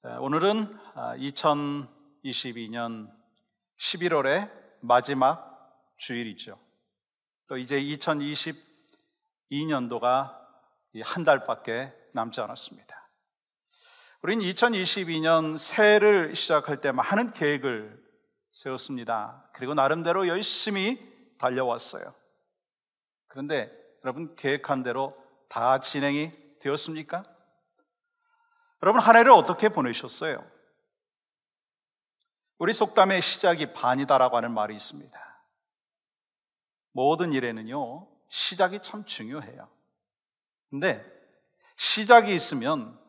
오늘은 2022년 11월의 마지막 주일이죠. 또 이제 2022년도가 한 달밖에 남지 않았습니다. 우리는 2022년 새해를 시작할 때 많은 계획을 세웠습니다. 그리고 나름대로 열심히 달려왔어요. 그런데 여러분, 계획한 대로 다 진행이 되었습니까? 여러분, 한 해를 어떻게 보내셨어요? 우리 속담에 시작이 반이다라고 하는 말이 있습니다. 모든 일에는요, 시작이 참 중요해요. 근데 시작이 있으면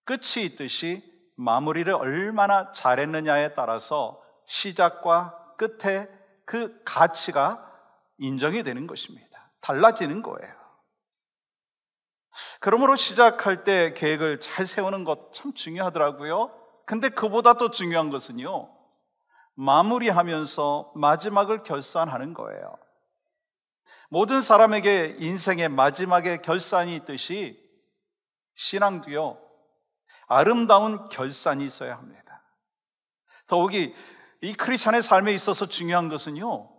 끝이 있듯이 마무리를 얼마나 잘했느냐에 따라서 시작과 끝의 그 가치가 인정이 되는 것입니다. 달라지는 거예요. 그러므로 시작할 때 계획을 잘 세우는 것 참 중요하더라고요. 근데 그보다 더 중요한 것은요, 마무리하면서 마지막을 결산하는 거예요. 모든 사람에게 인생의 마지막에 결산이 있듯이 신앙도요, 아름다운 결산이 있어야 합니다. 더욱이 이 크리스찬의 삶에 있어서 중요한 것은요,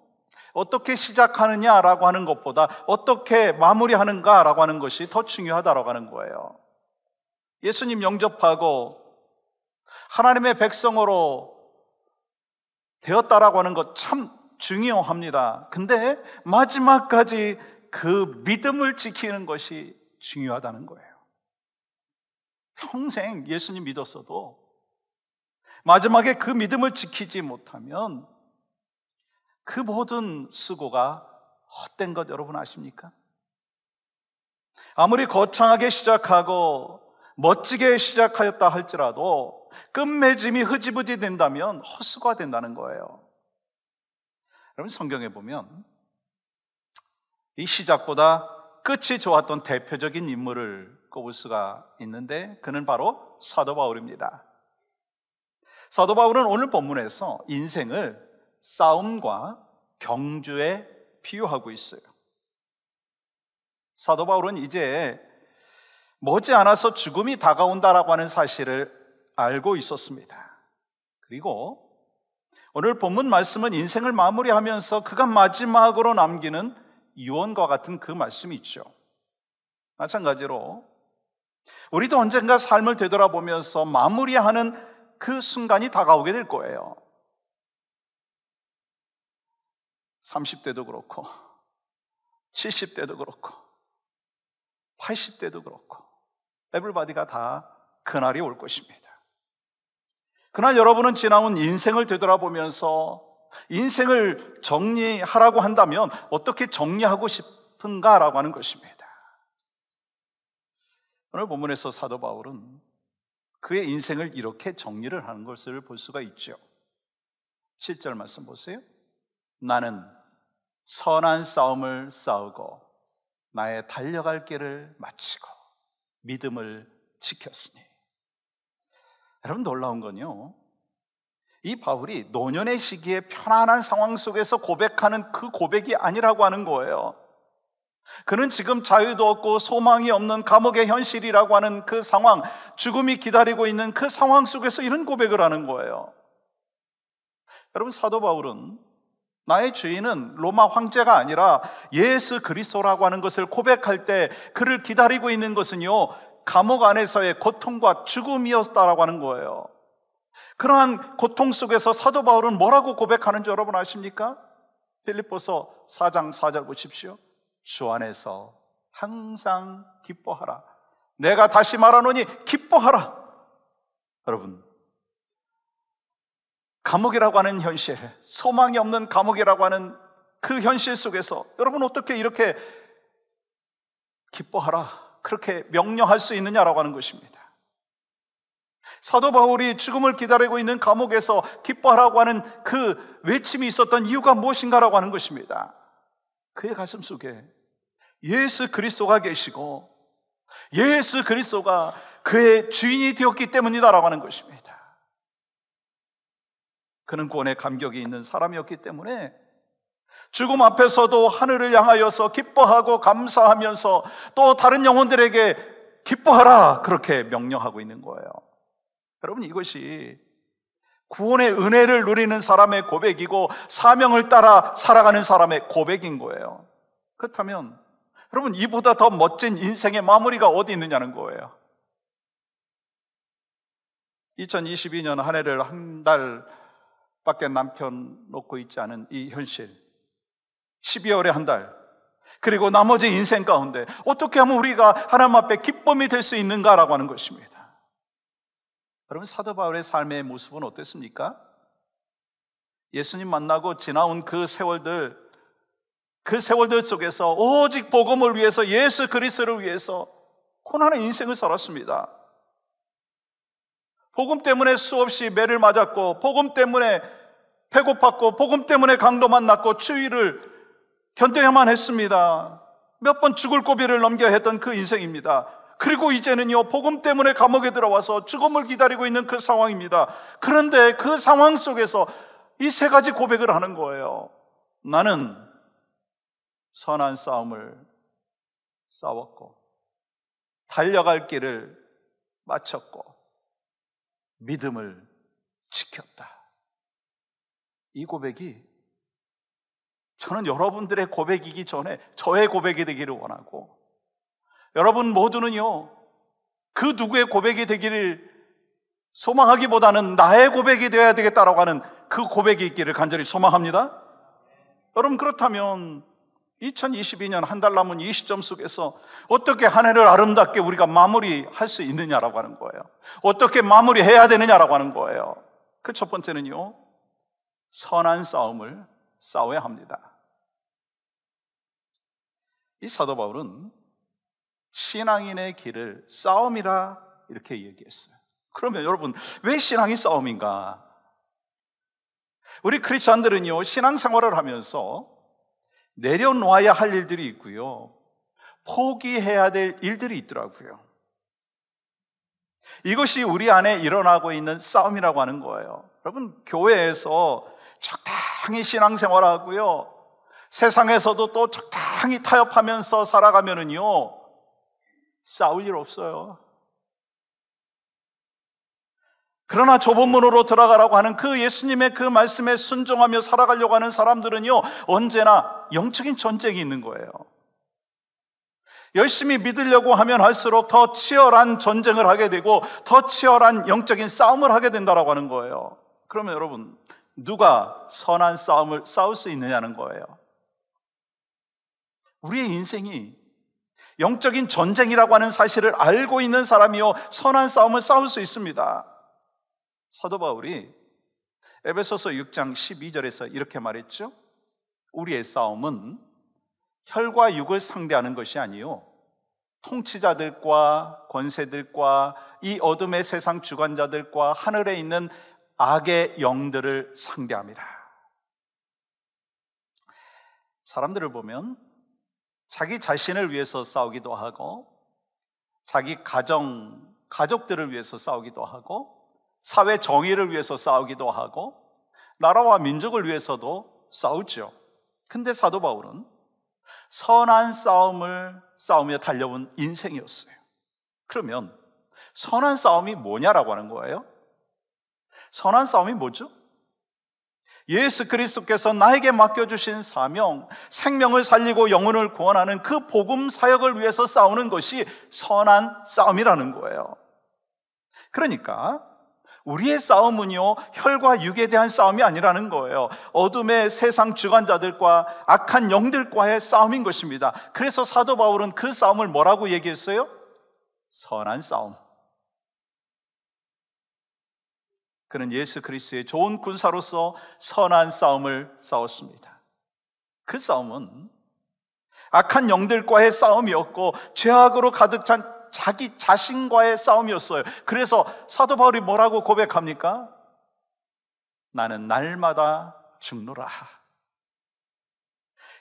어떻게 시작하느냐라고 하는 것보다 어떻게 마무리하는가라고 하는 것이 더 중요하다라고 하는 거예요. 예수님 영접하고 하나님의 백성으로 되었다라고 하는 것 참 중요합니다. 근데 마지막까지 그 믿음을 지키는 것이 중요하다는 거예요. 평생 예수님 믿었어도 마지막에 그 믿음을 지키지 못하면 그 모든 수고가 헛된 것 여러분 아십니까? 아무리 거창하게 시작하고 멋지게 시작하였다 할지라도 끝맺음이 흐지부지 된다면 헛수고가 된다는 거예요. 여러분, 성경에 보면 이 시작보다 끝이 좋았던 대표적인 인물을 꼽을 수가 있는데 그는 바로 사도 바울입니다. 사도 바울은 오늘 본문에서 인생을 싸움과 경주에 비유하고 있어요. 사도 바울은 이제 머지않아서 죽음이 다가온다라고 하는 사실을 알고 있었습니다. 그리고 오늘 본문 말씀은 인생을 마무리하면서 그가 마지막으로 남기는 유언과 같은 그 말씀이 있죠. 마찬가지로 우리도 언젠가 삶을 되돌아보면서 마무리하는 그 순간이 다가오게 될 거예요. 30대도 그렇고 70대도 그렇고 80대도 그렇고 에블바디가 다 그날이 올 것입니다. 그날 여러분은 지나온 인생을 되돌아보면서 인생을 정리하라고 한다면 어떻게 정리하고 싶은가라고 하는 것입니다. 오늘 본문에서 사도 바울은 그의 인생을 이렇게 정리를 하는 것을 볼 수가 있죠. 7절 말씀 보세요. 나는 선한 싸움을 싸우고 나의 달려갈 길을 마치고 믿음을 지켰으니. 여러분, 놀라운 건요, 이 바울이 노년의 시기에 편안한 상황 속에서 고백하는 그 고백이 아니라고 하는 거예요. 그는 지금 자유도 없고 소망이 없는 감옥의 현실이라고 하는 그 상황, 죽음이 기다리고 있는 그 상황 속에서 이런 고백을 하는 거예요. 여러분, 사도 바울은 나의 주인은 로마 황제가 아니라 예수 그리스도라고 하는 것을 고백할 때 그를 기다리고 있는 것은요, 감옥 안에서의 고통과 죽음이었다라고 하는 거예요. 그러한 고통 속에서 사도 바울은 뭐라고 고백하는지 여러분 아십니까? 빌립보서 4장 4절 보십시오. 주 안에서 항상 기뻐하라. 내가 다시 말하노니 기뻐하라. 여러분, 감옥이라고 하는 현실, 소망이 없는 감옥이라고 하는 그 현실 속에서 여러분 어떻게 이렇게 기뻐하라, 그렇게 명령할 수 있느냐라고 하는 것입니다. 사도 바울이 죽음을 기다리고 있는 감옥에서 기뻐하라고 하는 그 외침이 있었던 이유가 무엇인가라고 하는 것입니다. 그의 가슴 속에 예수 그리스도가 계시고 예수 그리스도가 그의 주인이 되었기 때문이다라고 하는 것입니다. 그는 구원의 감격이 있는 사람이었기 때문에 죽음 앞에서도 하늘을 향하여서 기뻐하고 감사하면서 또 다른 영혼들에게 기뻐하라, 그렇게 명령하고 있는 거예요. 여러분, 이것이 구원의 은혜를 누리는 사람의 고백이고 사명을 따라 살아가는 사람의 고백인 거예요. 그렇다면 여러분, 이보다 더 멋진 인생의 마무리가 어디 있느냐는 거예요. 2022년 한 해를 한 달밖에 남겨놓고 있지 않은 이 현실, 12월에 한 달, 그리고 나머지 인생 가운데 어떻게 하면 우리가 하나님 앞에 기쁨이 될 수 있는가라고 하는 것입니다. 여러분, 사도 바울의 삶의 모습은 어땠습니까? 예수님 만나고 지나온 그 세월들 속에서 오직 복음을 위해서, 예수 그리스도를 위해서 고난의 인생을 살았습니다. 복음 때문에 수없이 매를 맞았고, 복음 때문에 배고팠고, 복음 때문에 강도 만났고, 추위를 견뎌야만 했습니다. 몇 번 죽을 고비를 넘겨야 했던 그 인생입니다. 그리고 이제는요, 복음 때문에 감옥에 들어와서 죽음을 기다리고 있는 그 상황입니다. 그런데 그 상황 속에서 이 세 가지 고백을 하는 거예요. 나는 선한 싸움을 싸웠고, 달려갈 길을 마쳤고, 믿음을 지켰다. 이 고백이 저는 여러분들의 고백이기 전에 저의 고백이 되기를 원하고, 여러분 모두는요, 그 누구의 고백이 되기를 소망하기보다는 나의 고백이 되어야 되겠다라고 하는 그 고백이 있기를 간절히 소망합니다. 여러분, 그렇다면 2022년 한 달 남은 이 시점 속에서 어떻게 한 해를 아름답게 우리가 마무리할 수 있느냐라고 하는 거예요. 어떻게 마무리해야 되느냐라고 하는 거예요. 그 첫 번째는요, 선한 싸움을 싸워야 합니다. 이 사도 바울은 신앙인의 길을 싸움이라 이렇게 얘기했어요. 그러면 여러분, 왜 신앙이 싸움인가? 우리 크리스찬들은요, 신앙생활을 하면서 내려놓아야 할 일들이 있고요, 포기해야 될 일들이 있더라고요. 이것이 우리 안에 일어나고 있는 싸움이라고 하는 거예요. 여러분, 교회에서 적당히 신앙생활하고요, 세상에서도 또 적당히 타협하면서 살아가면은요, 싸울 일 없어요. 그러나 좁은 문으로 들어가라고 하는 그 예수님의 그 말씀에 순종하며 살아가려고 하는 사람들은요, 언제나 영적인 전쟁이 있는 거예요. 열심히 믿으려고 하면 할수록 더 치열한 전쟁을 하게 되고 더 치열한 영적인 싸움을 하게 된다라고 하는 거예요. 그러면 여러분, 누가 선한 싸움을 싸울 수 있느냐는 거예요. 우리의 인생이 영적인 전쟁이라고 하는 사실을 알고 있는 사람이요, 선한 싸움을 싸울 수 있습니다. 사도 바울이 에베소서 6장 12절에서 이렇게 말했죠. 우리의 싸움은 혈과 육을 상대하는 것이 아니요, 통치자들과 권세들과 이 어둠의 세상 주관자들과 하늘에 있는 악의 영들을 상대합니다. 사람들을 보면 자기 자신을 위해서 싸우기도 하고, 자기 가족들을 위해서 싸우기도 하고, 사회 정의를 위해서 싸우기도 하고, 나라와 민족을 위해서도 싸우죠. 근데 사도 바울은 선한 싸움을 싸우며 달려온 인생이었어요. 그러면 선한 싸움이 뭐냐라고 하는 거예요? 선한 싸움이 뭐죠? 예수 그리스도께서 나에게 맡겨주신 사명, 생명을 살리고 영혼을 구원하는 그 복음 사역을 위해서 싸우는 것이 선한 싸움이라는 거예요. 그러니까 우리의 싸움은요, 혈과 육에 대한 싸움이 아니라는 거예요. 어둠의 세상 주관자들과 악한 영들과의 싸움인 것입니다. 그래서 사도 바울은 그 싸움을 뭐라고 얘기했어요? 선한 싸움. 그는 예수 그리스도의 좋은 군사로서 선한 싸움을 싸웠습니다. 그 싸움은 악한 영들과의 싸움이었고 죄악으로 가득 찬 자기 자신과의 싸움이었어요. 그래서 사도 바울이 뭐라고 고백합니까? 나는 날마다 죽노라.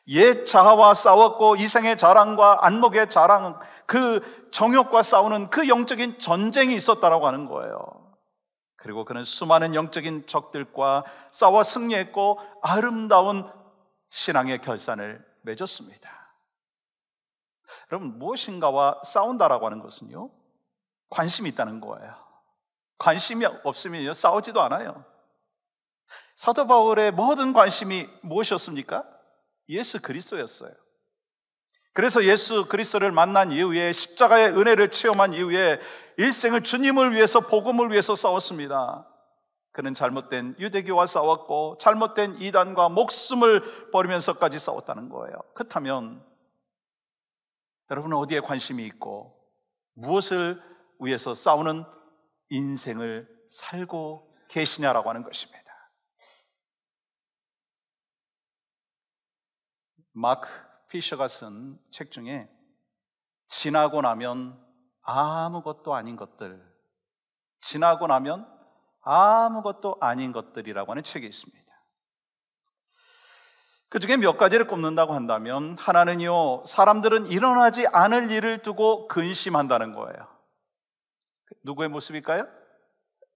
옛 자아와 싸웠고 이생의 자랑과 안목의 자랑, 그 정욕과 싸우는 그 영적인 전쟁이 있었다라고 하는 거예요. 그리고 그는 수많은 영적인 적들과 싸워 승리했고 아름다운 신앙의 결산을 맺었습니다. 여러분, 무엇인가와 싸운다라고 하는 것은요, 관심이 있다는 거예요. 관심이 없으면요, 싸우지도 않아요. 사도 바울의 모든 관심이 무엇이었습니까? 예수 그리스도였어요. 그래서 예수 그리스도를 만난 이후에, 십자가의 은혜를 체험한 이후에 일생을 주님을 위해서, 복음을 위해서 싸웠습니다. 그는 잘못된 유대교와 싸웠고 잘못된 이단과 목숨을 버리면서까지 싸웠다는 거예요. 그렇다면 여러분은 어디에 관심이 있고 무엇을 위해서 싸우는 인생을 살고 계시냐라고 하는 것입니다. 마크 피셔가 쓴 책 중에 지나고 나면 아무것도 아닌 것들, 지나고 나면 아무것도 아닌 것들이라고 하는 책이 있습니다. 그 중에 몇 가지를 꼽는다고 한다면, 하나는요, 사람들은 일어나지 않을 일을 두고 근심한다는 거예요. 누구의 모습일까요?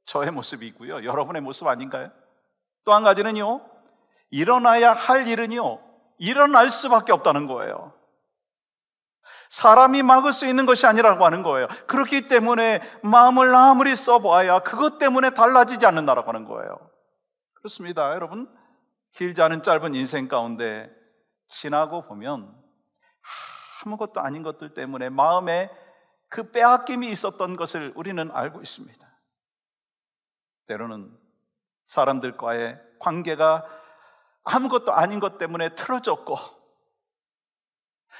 저의 모습이고요, 여러분의 모습 아닌가요? 또 한 가지는요, 일어나야 할 일은요, 일어날 수밖에 없다는 거예요. 사람이 막을 수 있는 것이 아니라고 하는 거예요. 그렇기 때문에 마음을 아무리 써봐야 그것 때문에 달라지지 않는다라고 하는 거예요. 그렇습니다. 여러분, 길지 않은 짧은 인생 가운데 지나고 보면 아무것도 아닌 것들 때문에 마음에 그 빼앗김이 있었던 것을 우리는 알고 있습니다. 때로는 사람들과의 관계가 아무것도 아닌 것 때문에 틀어졌고,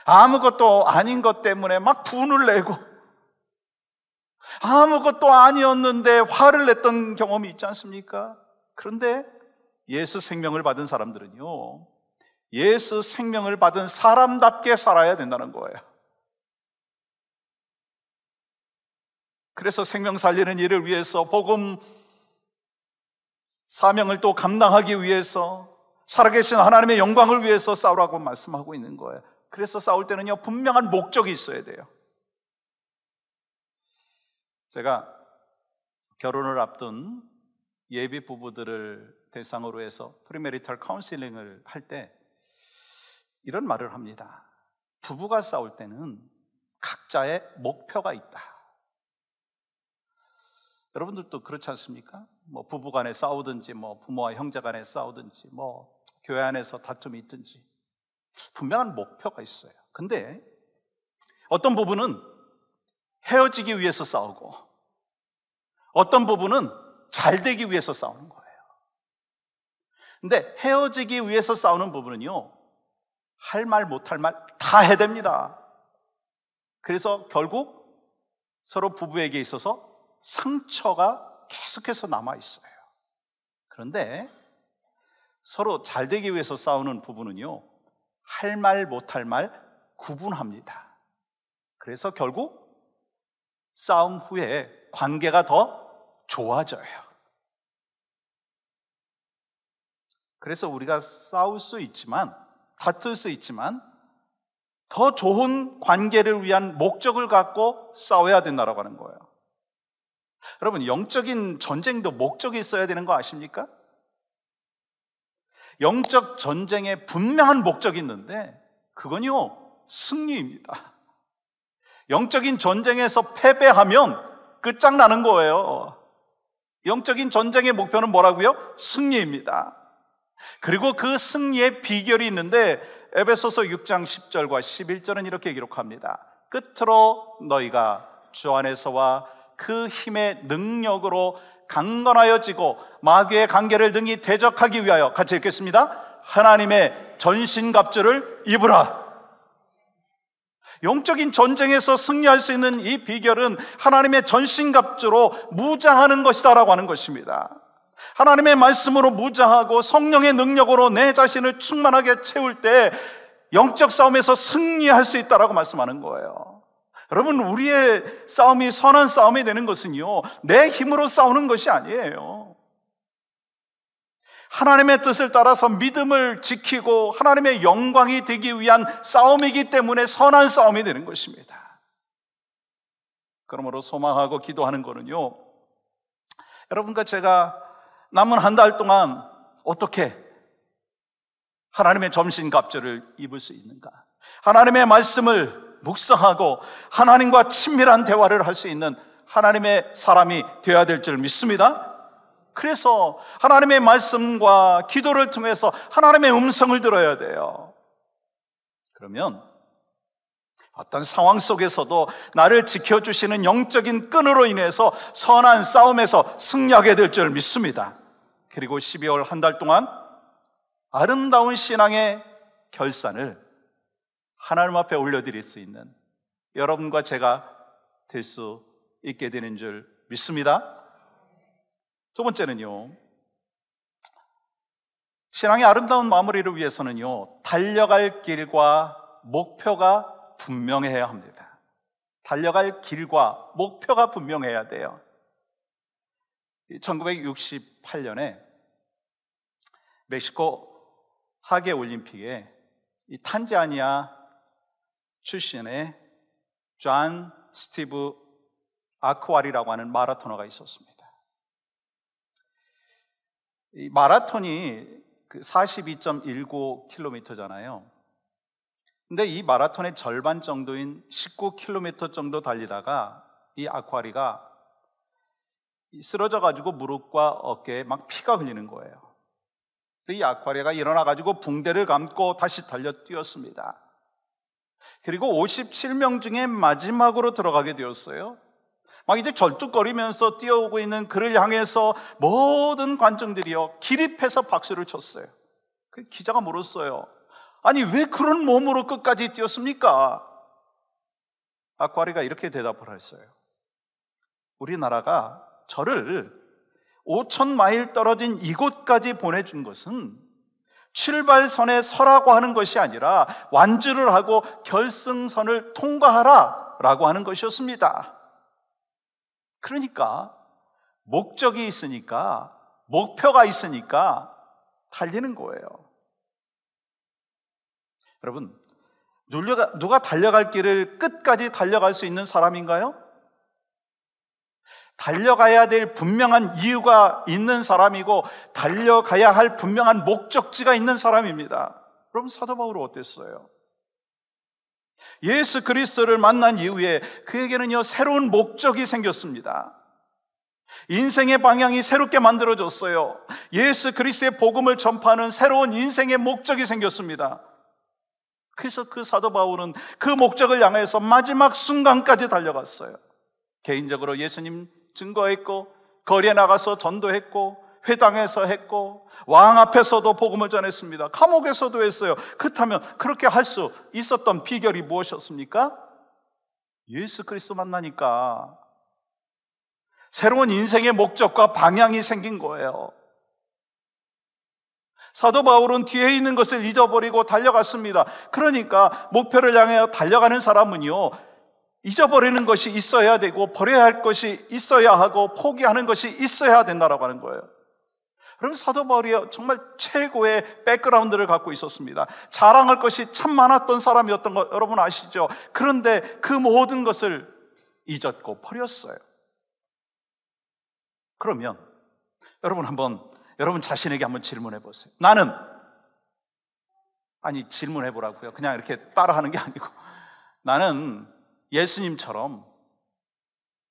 아무것도 아닌 것 때문에 막 분을 내고, 아무것도 아니었는데 화를 냈던 경험이 있지 않습니까? 그런데 예수 생명을 받은 사람들은요, 예수 생명을 받은 사람답게 살아야 된다는 거예요. 그래서 생명 살리는 일을 위해서, 복음 사명을 또 감당하기 위해서, 살아계신 하나님의 영광을 위해서 싸우라고 말씀하고 있는 거예요. 그래서 싸울 때는요, 분명한 목적이 있어야 돼요. 제가 결혼을 앞둔 예비 부부들을 대상으로 해서 프리메리탈 카운셀링을 할 때 이런 말을 합니다. 부부가 싸울 때는 각자의 목표가 있다. 여러분들도 그렇지 않습니까? 부부 간에 싸우든지, 부모와 형제 간에 싸우든지, 교회 안에서 다툼이 있든지 분명한 목표가 있어요. 근데 어떤 부부는 헤어지기 위해서 싸우고, 어떤 부부는 잘 되기 위해서 싸우는 거예요. 근데 헤어지기 위해서 싸우는 부부는요, 할 말 못할 말 다 해댑니다. 그래서 결국 서로 부부에게 있어서 상처가 계속해서 남아있어요. 그런데 서로 잘 되기 위해서 싸우는 부부는요, 할 말 못할 말 구분합니다. 그래서 결국 싸움 후에 관계가 더 좋아져요. 그래서 우리가 싸울 수 있지만, 다툴 수 있지만 더 좋은 관계를 위한 목적을 갖고 싸워야 된다고 하는 거예요. 여러분, 영적인 전쟁도 목적이 있어야 되는 거 아십니까? 영적 전쟁에 분명한 목적이 있는데 그건요, 승리입니다. 영적인 전쟁에서 패배하면 끝장나는 거예요. 영적인 전쟁의 목표는 뭐라고요? 승리입니다. 그리고 그 승리의 비결이 있는데 에베소서 6장 10절과 11절은 이렇게 기록합니다. 끝으로 너희가 주 안에서와 그 힘의 능력으로 강건하여지고 마귀의 관계를 능히 대적하기 위하여, 같이 읽겠습니다. 하나님의 전신갑주를 입으라. 영적인 전쟁에서 승리할 수 있는 이 비결은 하나님의 전신갑주로 무장하는 것이다라고 하는 것입니다. 하나님의 말씀으로 무장하고 성령의 능력으로 내 자신을 충만하게 채울 때 영적 싸움에서 승리할 수 있다라고 말씀하는 거예요. 여러분, 우리의 싸움이 선한 싸움이 되는 것은요, 내 힘으로 싸우는 것이 아니에요. 하나님의 뜻을 따라서 믿음을 지키고 하나님의 영광이 되기 위한 싸움이기 때문에 선한 싸움이 되는 것입니다. 그러므로 소망하고 기도하는 거는요, 여러분과 제가 남은 한 달 동안 어떻게 하나님의 전신갑주를 입을 수 있는가, 하나님의 말씀을 묵상하고 하나님과 친밀한 대화를 할 수 있는 하나님의 사람이 되어야 될 줄 믿습니다. 그래서 하나님의 말씀과 기도를 통해서 하나님의 음성을 들어야 돼요. 그러면 어떤 상황 속에서도 나를 지켜주시는 영적인 끈으로 인해서 선한 싸움에서 승리하게 될 줄 믿습니다. 그리고 12월 한 달 동안 아름다운 신앙의 결산을 하나님 앞에 올려드릴 수 있는 여러분과 제가 될 수 있게 되는 줄 믿습니다. 두 번째는요, 신앙의 아름다운 마무리를 위해서는요, 달려갈 길과 목표가 분명해야 합니다. 달려갈 길과 목표가 분명해야 돼요. 1968년에 멕시코 하계 올림픽에 이 탄자니아 출신의 존 스티브 아쿠아리라고 하는 마라토너가 있었습니다. 이 마라톤이 42.19km잖아요. 근데 이 마라톤의 절반 정도인 19km 정도 달리다가 이 아쿠아리가 쓰러져 가지고 무릎과 어깨에 막 피가 흘리는 거예요. 이 아쿠아리가 일어나 가지고 붕대를 감고 다시 달려 뛰었습니다. 그리고 57명 중에 마지막으로 들어가게 되었어요. 막 이제 절뚝거리면서 뛰어오고 있는 그를 향해서 모든 관중들이요 기립해서 박수를 쳤어요. 그 기자가 물었어요. 아니 왜 그런 몸으로 끝까지 뛰었습니까? 아쿠아리가 이렇게 대답을 했어요. 우리나라가 저를 5,000마일 떨어진 이곳까지 보내준 것은 출발선에 서라고 하는 것이 아니라 완주를 하고 결승선을 통과하라 라고 하는 것이었습니다. 그러니까 목적이 있으니까, 목표가 있으니까 달리는 거예요. 여러분, 누가 달려갈 길을 끝까지 달려갈 수 있는 사람인가요? 달려가야 될 분명한 이유가 있는 사람이고 달려가야 할 분명한 목적지가 있는 사람입니다. 여러분, 사도 바울은 어땠어요? 예수 그리스도를 만난 이후에 그에게는요 새로운 목적이 생겼습니다. 인생의 방향이 새롭게 만들어졌어요. 예수 그리스도의 복음을 전파하는 새로운 인생의 목적이 생겼습니다. 그래서 그 사도 바울은 그 목적을 향해서 마지막 순간까지 달려갔어요. 개인적으로 예수님 증거했고, 거리에 나가서 전도했고, 회당에서 했고, 왕 앞에서도 복음을 전했습니다. 감옥에서도 했어요. 그렇다면 그렇게 할 수 있었던 비결이 무엇이었습니까? 예수 그리스도 만나니까 새로운 인생의 목적과 방향이 생긴 거예요. 사도 바울은 뒤에 있는 것을 잊어버리고 달려갔습니다. 그러니까 목표를 향해 달려가는 사람은요 잊어버리는 것이 있어야 되고 버려야 할 것이 있어야 하고 포기하는 것이 있어야 된다라고 하는 거예요. 여러분, 사도 바울이 정말 최고의 백그라운드를 갖고 있었습니다. 자랑할 것이 참 많았던 사람이었던 거 여러분 아시죠? 그런데 그 모든 것을 잊었고 버렸어요. 그러면 여러분 자신에게 한번 질문해 보세요. 질문해 보라고요. 그냥 이렇게 따라하는 게 아니고 나는 예수님처럼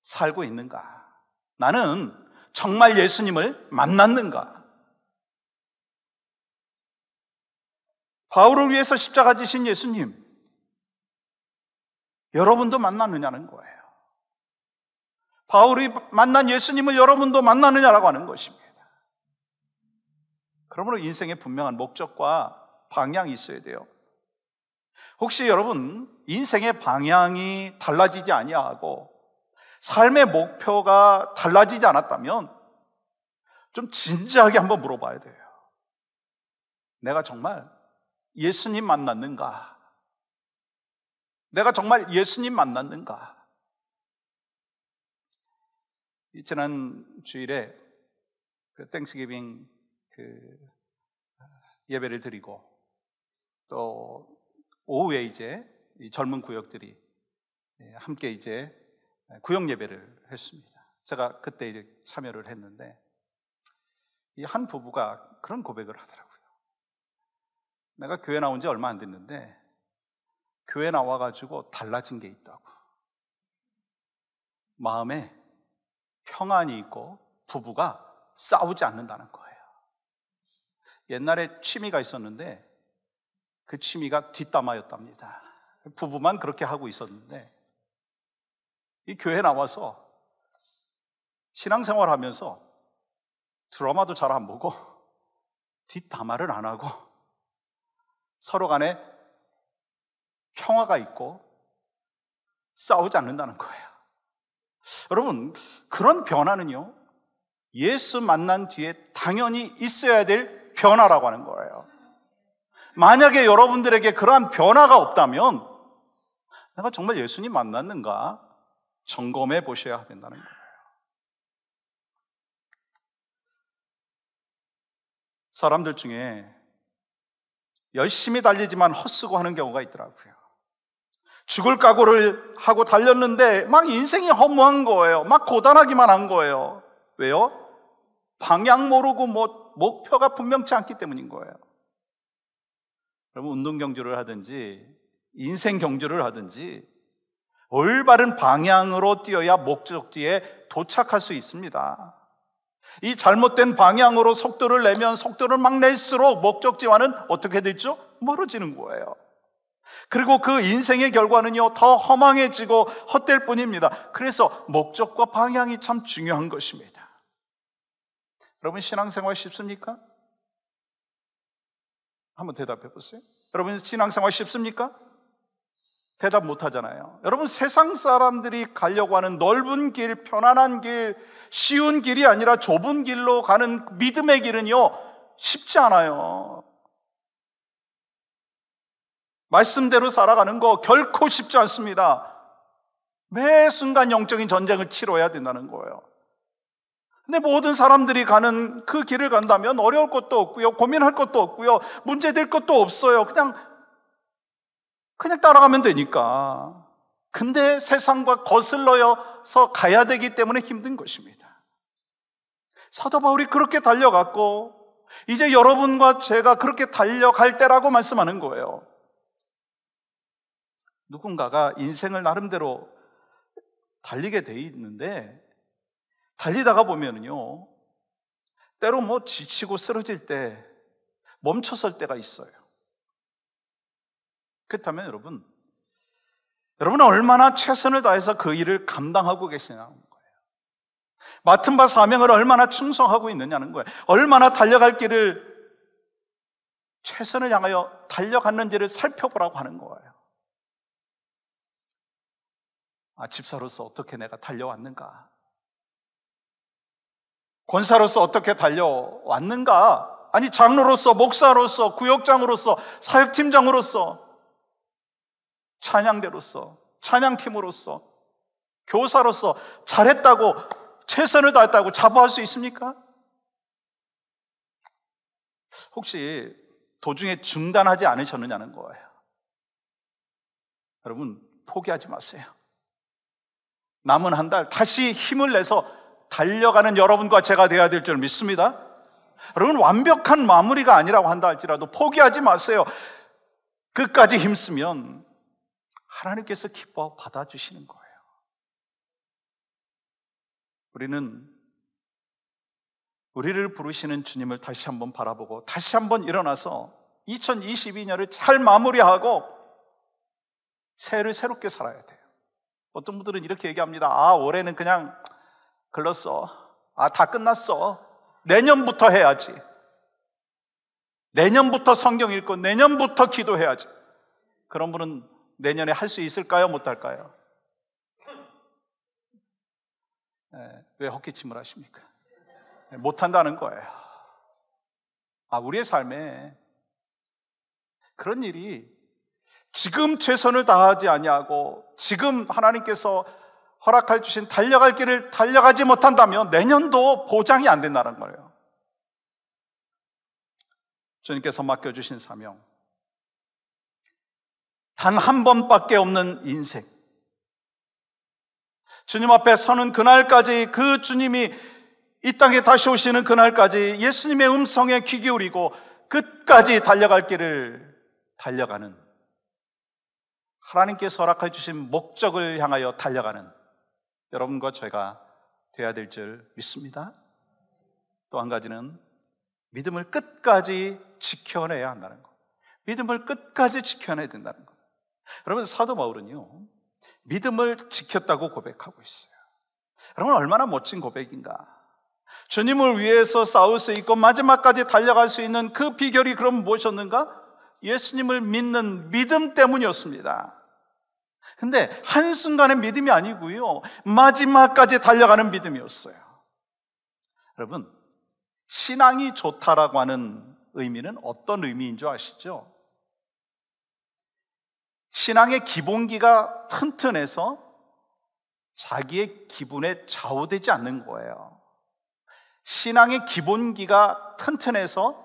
살고 있는가? 나는 정말 예수님을 만났는가? 바울을 위해서 십자가 지신 예수님, 여러분도 만났느냐는 거예요. 바울이 만난 예수님을 여러분도 만났느냐라고 하는 것입니다. 그러므로 인생에 분명한 목적과 방향이 있어야 돼요. 혹시 여러분 인생의 방향이 달라지지 아니하고 삶의 목표가 달라지지 않았다면 좀 진지하게 한번 물어봐야 돼요. 내가 정말 예수님 만났는가? 내가 정말 예수님 만났는가? 지난 주일에 땡스기빙 예배를 드리고 또 오후에 이제 이 젊은 구역들이 함께 이제 구역 예배를 했습니다. 제가 그때 이제 참여를 했는데 이 한 부부가 그런 고백을 하더라고요. 내가 교회 나온 지 얼마 안 됐는데 교회 나와가지고 달라진 게 있다고. 마음에 평안이 있고 부부가 싸우지 않는다는 거예요. 옛날에 취미가 있었는데 그 취미가 뒷담화였답니다. 부부만 그렇게 하고 있었는데 이 교회 나와서 신앙생활 하면서 드라마도 잘 안 보고 뒷담화를 안 하고 서로 간에 평화가 있고 싸우지 않는다는 거예요. 여러분, 그런 변화는요, 예수 만난 뒤에 당연히 있어야 될 변화라고 하는 거예요. 만약에 여러분들에게 그러한 변화가 없다면 내가 정말 예수님 만났는가 점검해 보셔야 된다는 거예요. 사람들 중에 열심히 달리지만 헛쓰고 하는 경우가 있더라고요. 죽을 각오를 하고 달렸는데 막 인생이 허무한 거예요. 막 고단하기만 한 거예요. 왜요? 방향 모르고 목표가 분명치 않기 때문인 거예요. 여러분, 운동 경주를 하든지 인생 경주를 하든지 올바른 방향으로 뛰어야 목적지에 도착할 수 있습니다. 이 잘못된 방향으로 속도를 내면 속도를 막 낼수록 목적지와는 어떻게 되죠? 멀어지는 거예요. 그리고 그 인생의 결과는요, 더 허망해지고 헛될 뿐입니다. 그래서 목적과 방향이 참 중요한 것입니다. 여러분, 신앙생활 쉽습니까? 한번 대답해 보세요. 여러분, 신앙생활 쉽습니까? 대답 못 하잖아요. 여러분, 세상 사람들이 가려고 하는 넓은 길, 편안한 길, 쉬운 길이 아니라 좁은 길로 가는 믿음의 길은요, 쉽지 않아요. 말씀대로 살아가는 거 결코 쉽지 않습니다. 매 순간 영적인 전쟁을 치러야 된다는 거예요. 근데 모든 사람들이 가는 그 길을 간다면 어려울 것도 없고요, 고민할 것도 없고요, 문제될 것도 없어요. 그냥 따라가면 되니까. 근데 세상과 거슬러서 가야 되기 때문에 힘든 것입니다. 사도 바울이 그렇게 달려갔고 이제 여러분과 제가 그렇게 달려갈 때라고 말씀하는 거예요. 누군가가 인생을 나름대로 달리게 돼 있는데 달리다가 보면은요, 때로 지치고 쓰러질 때 멈춰설 때가 있어요. 그렇다면 여러분은 얼마나 최선을 다해서 그 일을 감당하고 계시냐는 거예요. 맡은 바 사명을 얼마나 충성하고 있느냐는 거예요. 얼마나 달려갈 길을 최선을 향하여 달려갔는지를 살펴보라고 하는 거예요. 집사로서 어떻게 내가 달려왔는가? 권사로서 어떻게 달려왔는가? 아니, 장로로서, 목사로서, 구역장으로서, 사역팀장으로서, 찬양대로서, 찬양팀으로서, 교사로서 잘했다고, 최선을 다했다고 자부할 수 있습니까? 혹시 도중에 중단하지 않으셨느냐는 거예요. 여러분, 포기하지 마세요. 남은 한 달 다시 힘을 내서 달려가는 여러분과 제가 되어야 될 줄 믿습니다. 여러분, 완벽한 마무리가 아니라고 한다 할지라도 포기하지 마세요. 끝까지 힘쓰면 하나님께서 기뻐 받아주시는 거예요. 우리는 우리를 부르시는 주님을 다시 한번 바라보고 다시 한번 일어나서 2022년을 잘 마무리하고 새해를 새롭게 살아야 돼요. 어떤 분들은 이렇게 얘기합니다. 올해는 그냥 글렀어. 다 끝났어. 내년부터 해야지. 내년부터 성경 읽고 내년부터 기도해야지. 그런 분은 내년에 할 수 있을까요? 못할까요? 왜 헛기침을 하십니까? 못한다는 거예요. 우리의 삶에 그런 일이 지금 최선을 다하지 아니하고 지금 하나님께서 허락해 주신 달려갈 길을 달려가지 못한다면 내년도 보장이 안 된다는 거예요. 주님께서 맡겨주신 사명, 단 한 번밖에 없는 인생, 주님 앞에 서는 그날까지, 그 주님이 이 땅에 다시 오시는 그날까지 예수님의 음성에 귀 기울이고 끝까지 달려갈 길을 달려가는, 하나님께서 허락해 주신 목적을 향하여 달려가는 여러분과 제가 돼야 될 줄 믿습니다. 또 한 가지는 믿음을 끝까지 지켜내야 한다는 것. 믿음을 끝까지 지켜내야 된다는 것. 여러분, 사도 바울은요, 믿음을 지켰다고 고백하고 있어요. 여러분, 얼마나 멋진 고백인가. 주님을 위해서 싸울 수 있고 마지막까지 달려갈 수 있는 그 비결이 그럼 무엇이었는가? 예수님을 믿는 믿음 때문이었습니다. 근데 한순간의 믿음이 아니고요, 마지막까지 달려가는 믿음이었어요. 여러분, 신앙이 좋다라고 하는 의미는 어떤 의미인 줄 아시죠? 신앙의 기본기가 튼튼해서 자기의 기분에 좌우되지 않는 거예요. 신앙의 기본기가 튼튼해서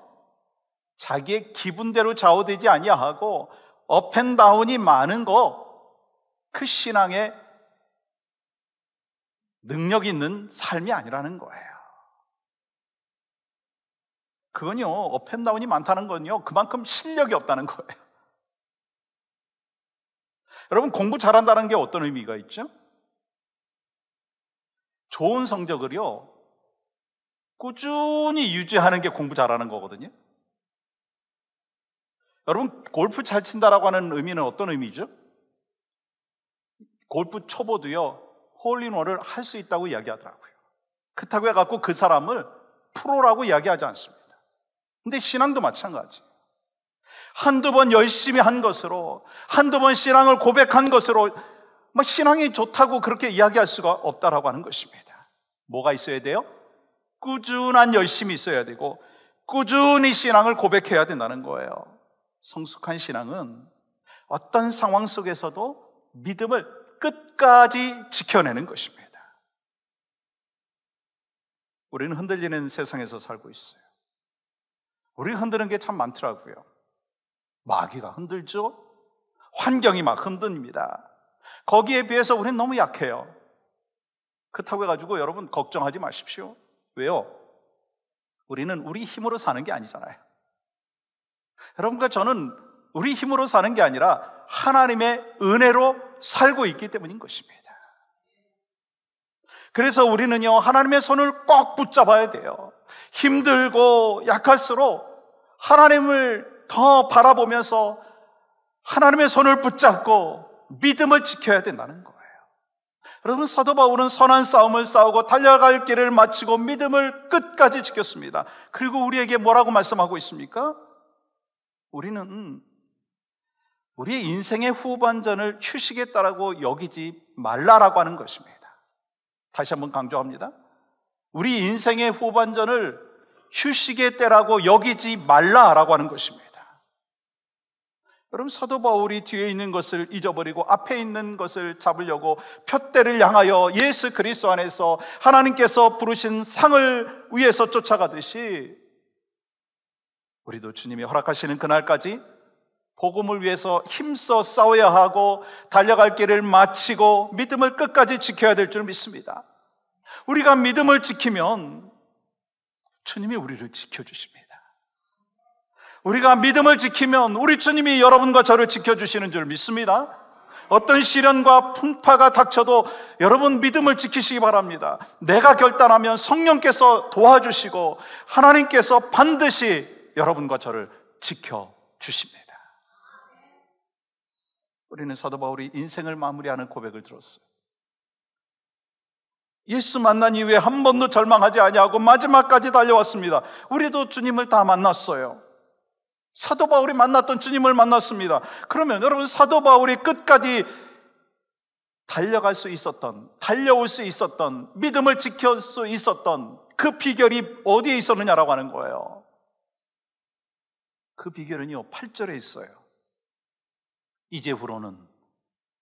자기의 기분대로 좌우되지 아니하고 업앤다운이 많은 거, 그 신앙의 능력 있는 삶이 아니라는 거예요. 그건요, 업앤다운이 많다는 건요, 그만큼 실력이 없다는 거예요. 여러분, 공부 잘한다는 게 어떤 의미가 있죠? 좋은 성적을요, 꾸준히 유지하는 게 공부 잘하는 거거든요. 여러분, 골프 잘 친다라고 하는 의미는 어떤 의미죠? 골프 초보도요, 홀인원을 할 수 있다고 이야기하더라고요. 그렇다고 해갖고 그 사람을 프로라고 이야기하지 않습니다. 근데 신앙도 마찬가지. 한두 번 열심히 한 것으로, 한두 번 신앙을 고백한 것으로 막 신앙이 좋다고 그렇게 이야기할 수가 없다라고 하는 것입니다. 뭐가 있어야 돼요? 꾸준한 열심이 있어야 되고 꾸준히 신앙을 고백해야 된다는 거예요. 성숙한 신앙은 어떤 상황 속에서도 믿음을 끝까지 지켜내는 것입니다. 우리는 흔들리는 세상에서 살고 있어요. 우리 흔드는 게 참 많더라고요. 마귀가 흔들죠. 환경이 막 흔듭니다. 거기에 비해서 우리는 너무 약해요. 그렇다고 해가지고 여러분 걱정하지 마십시오. 왜요? 우리는 우리 힘으로 사는 게 아니잖아요. 여러분과 저는 우리 힘으로 사는 게 아니라 하나님의 은혜로 살고 있기 때문인 것입니다. 그래서 우리는요, 하나님의 손을 꼭 붙잡아야 돼요. 힘들고 약할수록 하나님을 더 바라보면서 하나님의 손을 붙잡고 믿음을 지켜야 된다는 거예요. 여러분, 사도 바울은 선한 싸움을 싸우고 달려갈 길을 마치고 믿음을 끝까지 지켰습니다. 그리고 우리에게 뭐라고 말씀하고 있습니까? 우리는 우리의 인생의 후반전을 휴식했다라고 여기지 말라라고 하는 것입니다. 다시 한번 강조합니다. 우리 인생의 후반전을 휴식의 때라고 여기지 말라라고 하는 것입니다. 여러분, 사도 바울이 뒤에 있는 것을 잊어버리고 앞에 있는 것을 잡으려고 푯대를 향하여 예수 그리스도 안에서 하나님께서 부르신 상을 위해서 쫓아가듯이 우리도 주님이 허락하시는 그날까지 복음을 위해서 힘써 싸워야 하고 달려갈 길을 마치고 믿음을 끝까지 지켜야 될 줄 믿습니다. 우리가 믿음을 지키면 주님이 우리를 지켜주십니다. 우리가 믿음을 지키면 우리 주님이 여러분과 저를 지켜주시는 줄 믿습니다. 어떤 시련과 풍파가 닥쳐도 여러분 믿음을 지키시기 바랍니다. 내가 결단하면 성령께서 도와주시고 하나님께서 반드시 여러분과 저를 지켜주십니다. 우리는 사도 바울이 인생을 마무리하는 고백을 들었어요. 예수 만난 이후에 한 번도 절망하지 아니하고 마지막까지 달려왔습니다. 우리도 주님을 다 만났어요. 사도 바울이 만났던 주님을 만났습니다. 그러면 여러분, 사도 바울이 끝까지 달려갈 수 있었던, 달려올 수 있었던, 믿음을 지킬 수 있었던 그 비결이 어디에 있었느냐라고 하는 거예요. 그 비결은요, 8절에 있어요. 이제후로는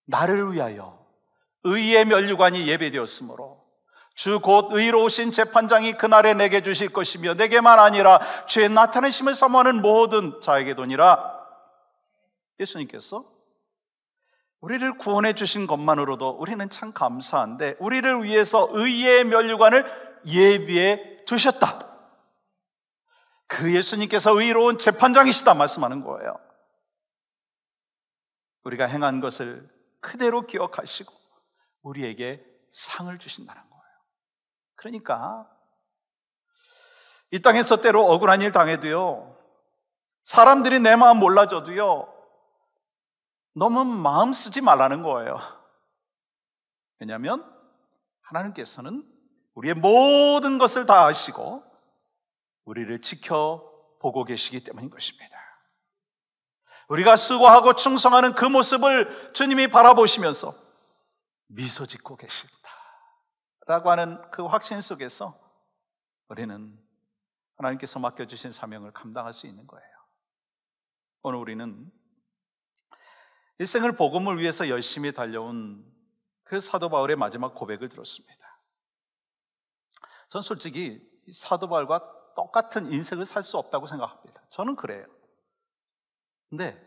나를 위하여 의의 면류관이 예배되었으므로 주 곧 의로우신 재판장이 그날에 내게 주실 것이며 내게만 아니라 주의 나타내심을 사모하는 모든 자에게도니라. 예수님께서 우리를 구원해 주신 것만으로도 우리는 참 감사한데 우리를 위해서 의의 면류관을 예비해 두셨다. 그 예수님께서 의로운 재판장이시다 말씀하는 거예요. 우리가 행한 것을 그대로 기억하시고 우리에게 상을 주신다는 거예요. 그러니까 이 땅에서 때로 억울한 일 당해도요, 사람들이 내 마음 몰라줘도요, 너무 마음 쓰지 말라는 거예요. 왜냐하면 하나님께서는 우리의 모든 것을 다 아시고 우리를 지켜보고 계시기 때문인 것입니다. 우리가 수고하고 충성하는 그 모습을 주님이 바라보시면서 미소 짓고 계신다 라고 하는 그 확신 속에서 우리는 하나님께서 맡겨주신 사명을 감당할 수 있는 거예요. 오늘 우리는 일생을 복음을 위해서 열심히 달려온 그 사도 바울의 마지막 고백을 들었습니다. 전 솔직히 사도 바울과 똑같은 인생을 살 수 없다고 생각합니다. 저는 그래요. 근데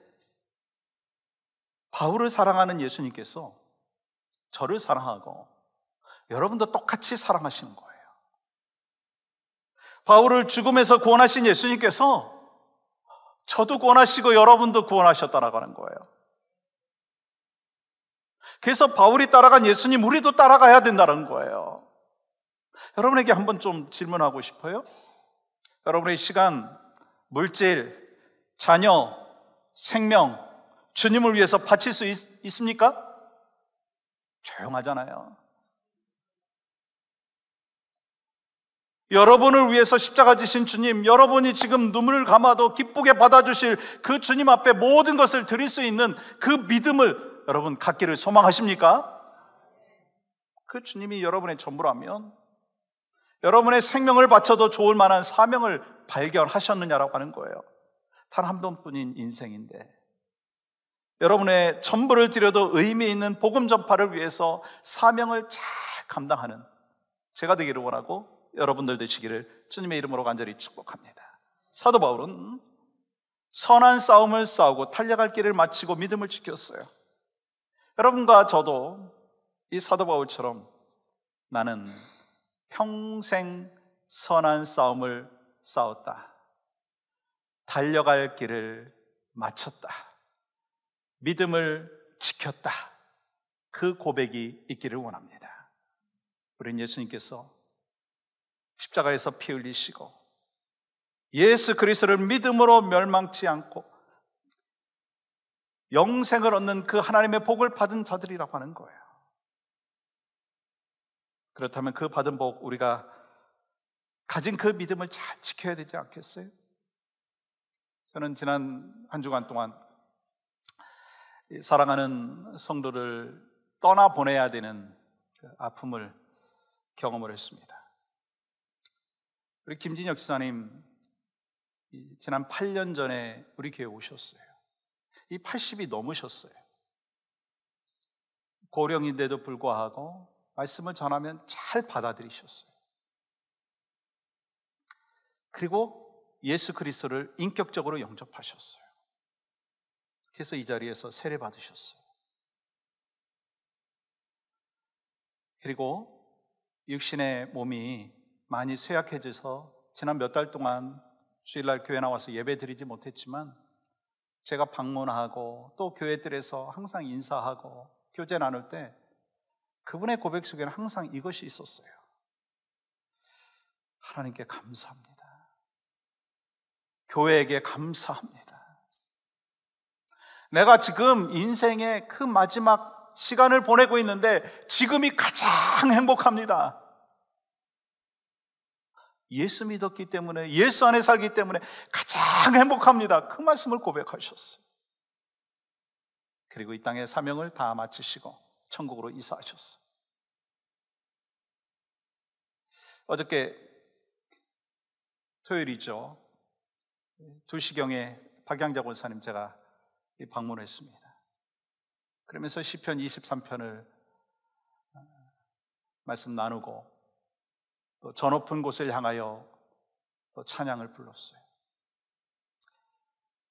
바울을 사랑하는 예수님께서 저를 사랑하고 여러분도 똑같이 사랑하시는 거예요. 바울을 죽음에서 구원하신 예수님께서 저도 구원하시고 여러분도 구원하셨다라고 하는 거예요. 그래서 바울이 따라간 예수님, 우리도 따라가야 된다는 거예요. 여러분에게 한번 좀 질문하고 싶어요. 여러분의 시간, 물질, 자녀, 생명, 주님을 위해서 바칠 수 있습니까? 조용하잖아요. 여러분을 위해서 십자가 지신 주님, 여러분이 지금 눈물을 감아도 기쁘게 받아주실 그 주님 앞에 모든 것을 드릴 수 있는 그 믿음을 여러분 갖기를 소망하십니까? 그 주님이 여러분의 전부라면 여러분의 생명을 바쳐도 좋을 만한 사명을 발견하셨느냐라고 하는 거예요. 단 한 번뿐인 인생인데 여러분의 전부를 드려도 의미 있는 복음 전파를 위해서 사명을 잘 감당하는 제가 되기를 원하고 여러분들 되시기를 주님의 이름으로 간절히 축복합니다. 사도 바울은 선한 싸움을 싸우고 달려갈 길을 마치고 믿음을 지켰어요. 여러분과 저도 이 사도 바울처럼 나는 평생 선한 싸움을 싸웠다, 달려갈 길을 마쳤다, 믿음을 지켰다, 그 고백이 있기를 원합니다. 우린 예수님께서 십자가에서 피 흘리시고 예수 그리스도를 믿음으로 멸망치 않고 영생을 얻는 그 하나님의 복을 받은 자들이라고 하는 거예요. 그렇다면 그 받은 복, 우리가 가진 그 믿음을 잘 지켜야 되지 않겠어요? 저는 지난 한 주간 동안 사랑하는 성도를 떠나보내야 되는 아픔을 경험을 했습니다. 우리 김진혁 지사님 지난 8년 전에 우리 교회에 오셨어요. 이 80이 넘으셨어요. 고령인데도 불구하고 말씀을 전하면 잘 받아들이셨어요. 그리고 예수 그리스도를 인격적으로 영접하셨어요. 그래서 이 자리에서 세례 받으셨어요. 그리고 육신의 몸이 많이 쇠약해져서 지난 몇 달 동안 주일날 교회 나와서 예배 드리지 못했지만 제가 방문하고 또 교회들에서 항상 인사하고 교제 나눌 때 그분의 고백 속에는 항상 이것이 있었어요. 하나님께 감사합니다. 교회에게 감사합니다. 내가 지금 인생의 그 마지막 시간을 보내고 있는데 지금이 가장 행복합니다. 예수 믿었기 때문에, 예수 안에 살기 때문에 가장 행복합니다. 그 말씀을 고백하셨어요. 그리고 이 땅의 사명을 다 마치시고 천국으로 이사하셨어요. 어저께 토요일이죠. 2시경에 박양자 권사님 제가 방문했습니다. 그러면서 시편 23편을 말씀 나누고 또 저 높은 곳을 향하여 또 찬양을 불렀어요.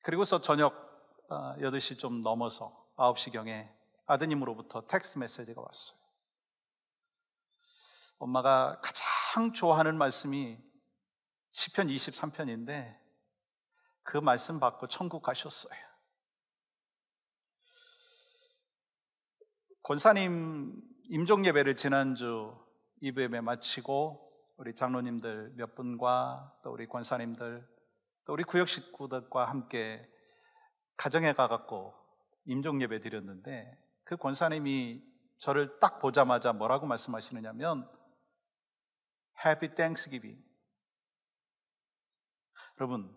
그리고서 저녁 8시 좀 넘어서 9시경에 아드님으로부터 텍스트 메시지가 왔어요. 엄마가 가장 좋아하는 말씀이 시편 23편인데 그 말씀 받고 천국 가셨어요. 권사님 임종 예배를 지난주 2부에 마치고 우리 장로님들 몇 분과 또 우리 권사님들 또 우리 구역 식구들과 함께 가정에 가갖고 임종 예배 드렸는데 그 권사님이 저를 딱 보자마자 뭐라고 말씀하시느냐면 Happy Thanksgiving. 여러분,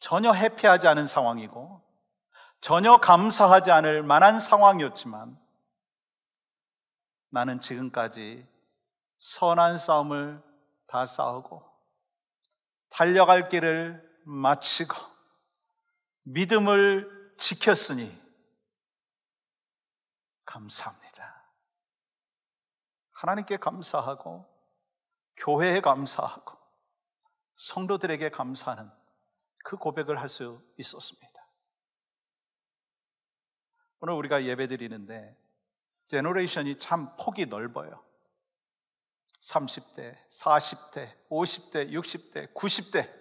전혀 해피하지 않은 상황이고 전혀 감사하지 않을 만한 상황이었지만 나는 지금까지 선한 싸움을 다 싸우고 달려갈 길을 마치고 믿음을 지켰으니 감사합니다. 하나님께 감사하고 교회에 감사하고 성도들에게 감사하는 그 고백을 할 수 있었습니다. 오늘 우리가 예배드리는데 제너레이션이 참 폭이 넓어요. 30대, 40대, 50대, 60대, 90대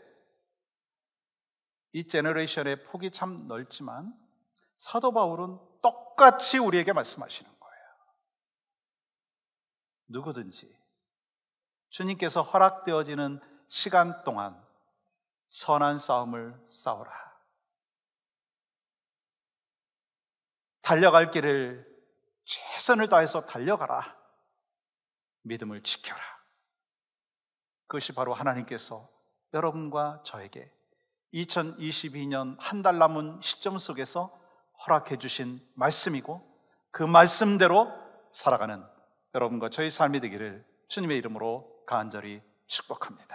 이 제너레이션의 폭이 참 넓지만 사도 바울은 똑같이 우리에게 말씀하시는 거예요. 누구든지 주님께서 허락되어지는 시간 동안 선한 싸움을 싸우라. 달려갈 길을 최선을 다해서 달려가라. 믿음을 지켜라. 그것이 바로 하나님께서 여러분과 저에게 2022년 한 달 남은 시점 속에서 허락해 주신 말씀이고 그 말씀대로 살아가는 여러분과 저의 삶이 되기를 주님의 이름으로 간절히 축복합니다.